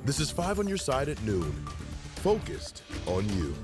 This is 5 on your side at noon. Focused on you.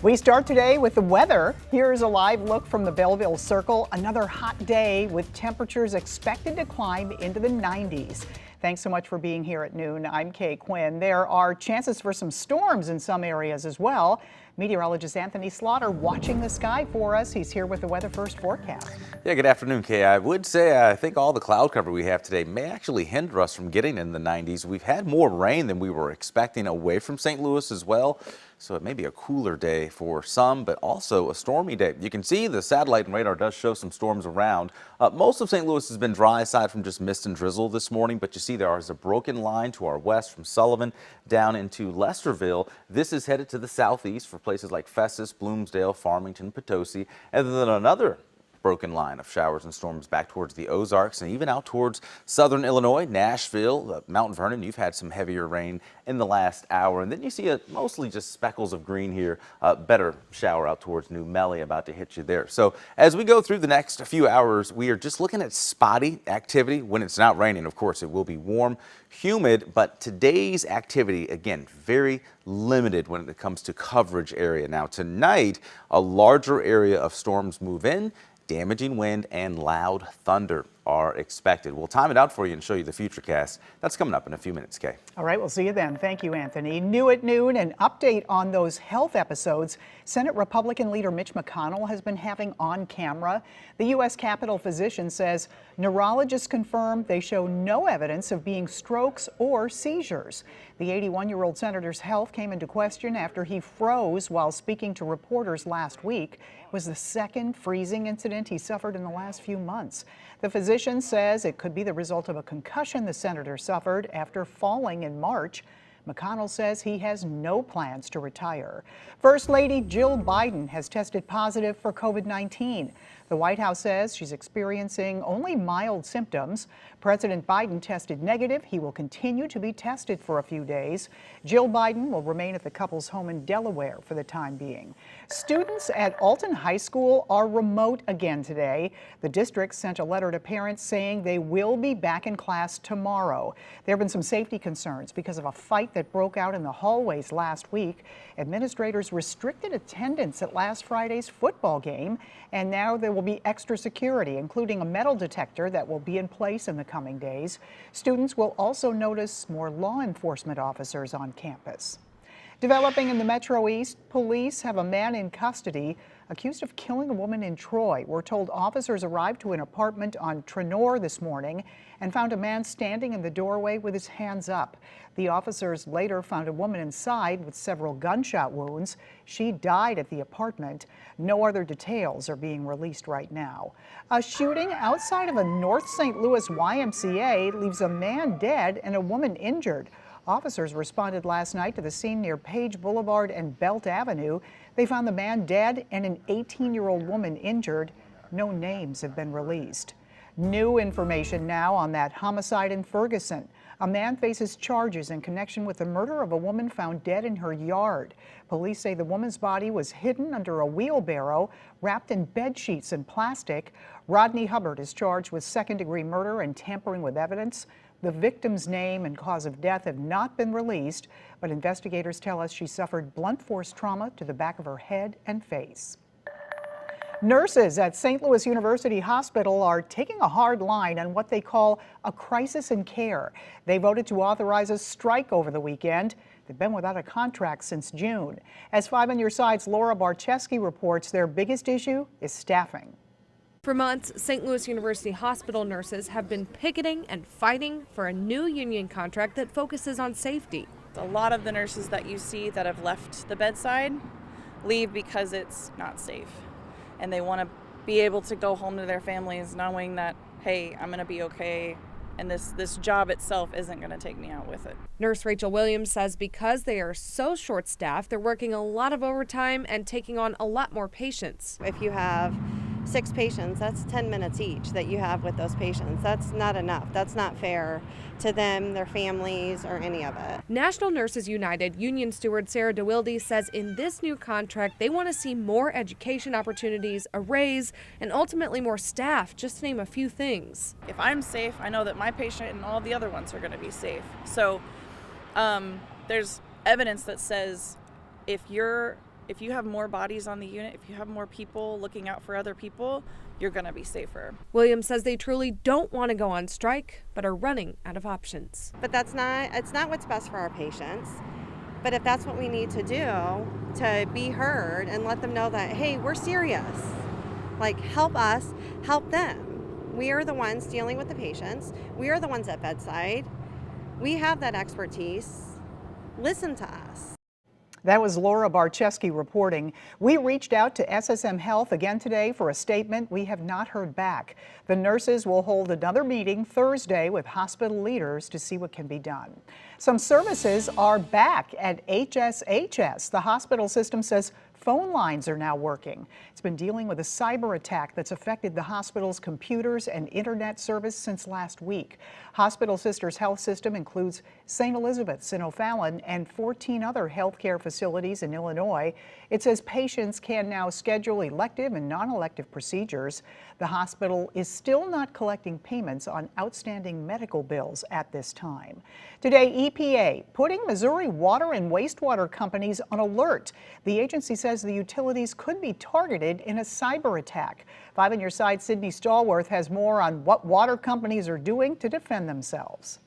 We start today with the weather. Here's a live look from the Belleville Circle. Another hot day with temperatures expected to climb into the 90s. Thanks so much for being here at noon. I'm Kay Quinn. There are chances for some storms in some areas as well. Meteorologist Anthony Slaughter watching the sky for us. He's here with the Weather First forecast. Yeah, good afternoon, Kay. I would say I think all the cloud cover we have today may actually hinder us from getting in the 90s. We've had more rain than we were expecting away from St. Louis as well. So it may be a cooler day for some, but also a stormy day. You can see the satellite and radar does show some storms around. Most of St. Louis has been dry aside from just mist and drizzle this morning, but you see there is a broken line to our west from Sullivan down into Lesterville. This is headed to the southeast for places like Festus, Bloomsdale, Farmington, Potosi, and then another broken line of showers and storms back towards the Ozarks and even out towards southern Illinois, Nashville, Mount Vernon. You've had some heavier rain in the last hour. And then you see mostly just speckles of green here. Better shower out towards New Melly about to hit you there. So as we go through the next few hours, we are just looking at spotty activity. When it's not raining, of course, it will be warm, humid, but today's activity, again, very limited when it comes to coverage area. Now tonight, a larger area of storms move in. Damaging wind and loud thunder are expected. We'll time it out for you and show you the futurecast. That's coming up in a few minutes, Kay. All right, we'll see you then. Thank you, Anthony. New at noon, an update on those health episodes Senate Republican leader Mitch McConnell has been having on camera. The U.S. Capitol physician says neurologists confirm they show no evidence of being strokes or seizures. The 81-year-old senator's health came into question after he froze while speaking to reporters last week. It was the second freezing incident he suffered in the last few months. The physician says it could be the result of a concussion the senator suffered after falling in March. McConnell says he has no plans to retire. First Lady Jill Biden has tested positive for COVID-19. The White House says she's experiencing only mild symptoms. President Biden tested negative. He will continue to be tested for a few days. Jill Biden will remain at the couple's home in Delaware for the time being. Students at Alton High School are remote again today. The district sent a letter to parents saying they will be back in class tomorrow. There have been some safety concerns because of a fight that broke out in the hallways last week. Administrators restricted attendance at last Friday's football game, and now there will be extra security, including a metal detector that will be in place in the coming days. Students will also notice more law enforcement officers on campus. Developing in the Metro East, police have a man in custody accused of killing a woman in Troy. We're told officers arrived to an apartment on Trenor this morning and found a man standing in the doorway with his hands up. The officers later found a woman inside with several gunshot wounds. She died at the apartment. No other details are being released right now. A shooting outside of a North St. Louis YMCA leaves a man dead and a woman injured. Officers responded last night to the scene near Page Boulevard and Belt Avenue. They found the man dead and an 18-year-old woman injured. No names have been released. New information now on that homicide in Ferguson. A man faces charges in connection with the murder of a woman found dead in her yard. Police say the woman's body was hidden under a wheelbarrow, wrapped in bed sheets and plastic. Rodney Hubbard is charged with second-degree murder and tampering with evidence. The victim's name and cause of death have not been released, but investigators tell us she suffered blunt force trauma to the back of her head and face. Nurses at St. Louis University Hospital are taking a hard line on what they call a crisis in care. They voted to authorize a strike over the weekend. They've been without a contract since June. As 5 on Your Side's Laura Barczewski reports, their biggest issue is staffing. For months, St. Louis University Hospital nurses have been picketing and fighting for a new union contract that focuses on safety. A lot of the nurses that you see that have left the bedside leave because it's not safe. And they want to be able to go home to their families knowing that, hey, I'm going to be okay, and this job itself isn't going to take me out with it. Nurse Rachel Williams says because they are so short-staffed, they're working a lot of overtime and taking on a lot more patients. If you have 6 patients, that's 10 minutes each that you have with those patients. That's not enough. That's not fair to them, their families, or any of it. National Nurses United union steward Sarah DeWilde says in this new contract, they want to see more education opportunities, a raise, and ultimately more staff, just to name a few things. If I'm safe, I know that my patient and all the other ones are going to be safe. So There's evidence that says if you have more bodies on the unit, if you have more people looking out for other people, you're going to be safer. Williams says they truly don't want to go on strike, but are running out of options. But it's not what's best for our patients. But if that's what we need to do to be heard and let them know that, hey, we're serious, like help us, help them. We are the ones dealing with the patients. We are the ones at bedside. We have that expertise. Listen to us. That was Laura Barczewski reporting. We reached out to SSM Health again today for a statement. We have not heard back. The nurses will hold another meeting Thursday with hospital leaders to see what can be done. Some services are back at HSHS. The hospital system says phone lines are now working. It's been dealing with a cyber attack that's affected the hospital's computers and internet service since last week. Hospital Sisters Health System includes St. Elizabeth's in O'Fallon and 14 other healthcare facilities in Illinois. It says patients can now schedule elective and non-elective procedures. The hospital is still not collecting payments on outstanding medical bills at this time. Today, EPA putting Missouri water and wastewater companies on alert. The agency says the utilities could be targeted in a cyber attack. 5 on your side, Sydney Stallworth has more on what water companies are doing to defend themselves.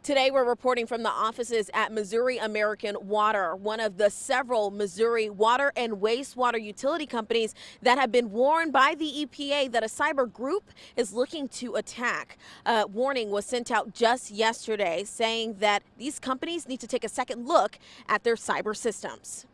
Today, we're reporting from the offices at Missouri American Water, one of the several Missouri water and wastewater utility companies that have been warned by the EPA that a cyber group is looking to attack. A warning was sent out just yesterday saying that these companies need to take a second look at their cyber systems.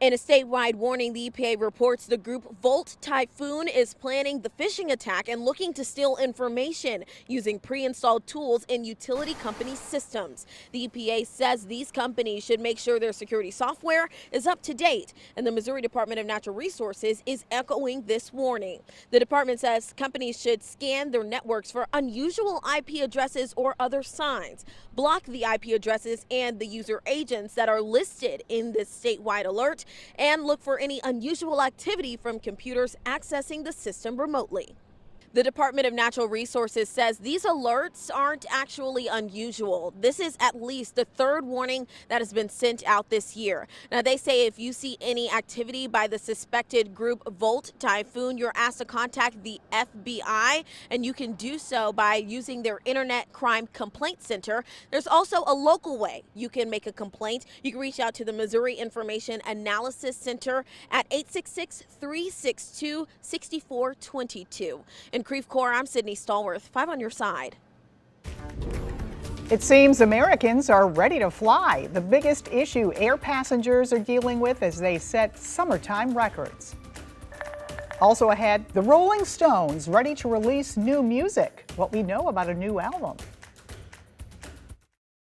In a statewide warning, the EPA reports the group Volt Typhoon is planning the phishing attack and looking to steal information using pre-installed tools in utility company systems. The EPA says these companies should make sure their security software is up to date, and the Missouri Department of Natural Resources is echoing this warning. The department says companies should scan their networks for unusual IP addresses or other signs, block the IP addresses and the user agents that are listed in this statewide alert, and look for any unusual activity from computers accessing the system remotely. The Department of Natural Resources says these alerts aren't actually unusual. This is at least the third warning that has been sent out this year. Now, they say if you see any activity by the suspected group Volt Typhoon, you're asked to contact the FBI, and you can do so by using their Internet Crime Complaint Center. There's also a local way you can make a complaint. You can reach out to the Missouri Information Analysis Center at 866-362-6422. In Creve Coeur, I'm Sydney Stallworth, 5 on your side. It seems Americans are ready to fly. The biggest issue air passengers are dealing with as they set summertime records. Also ahead, the Rolling Stones ready to release new music. What we know about a new album.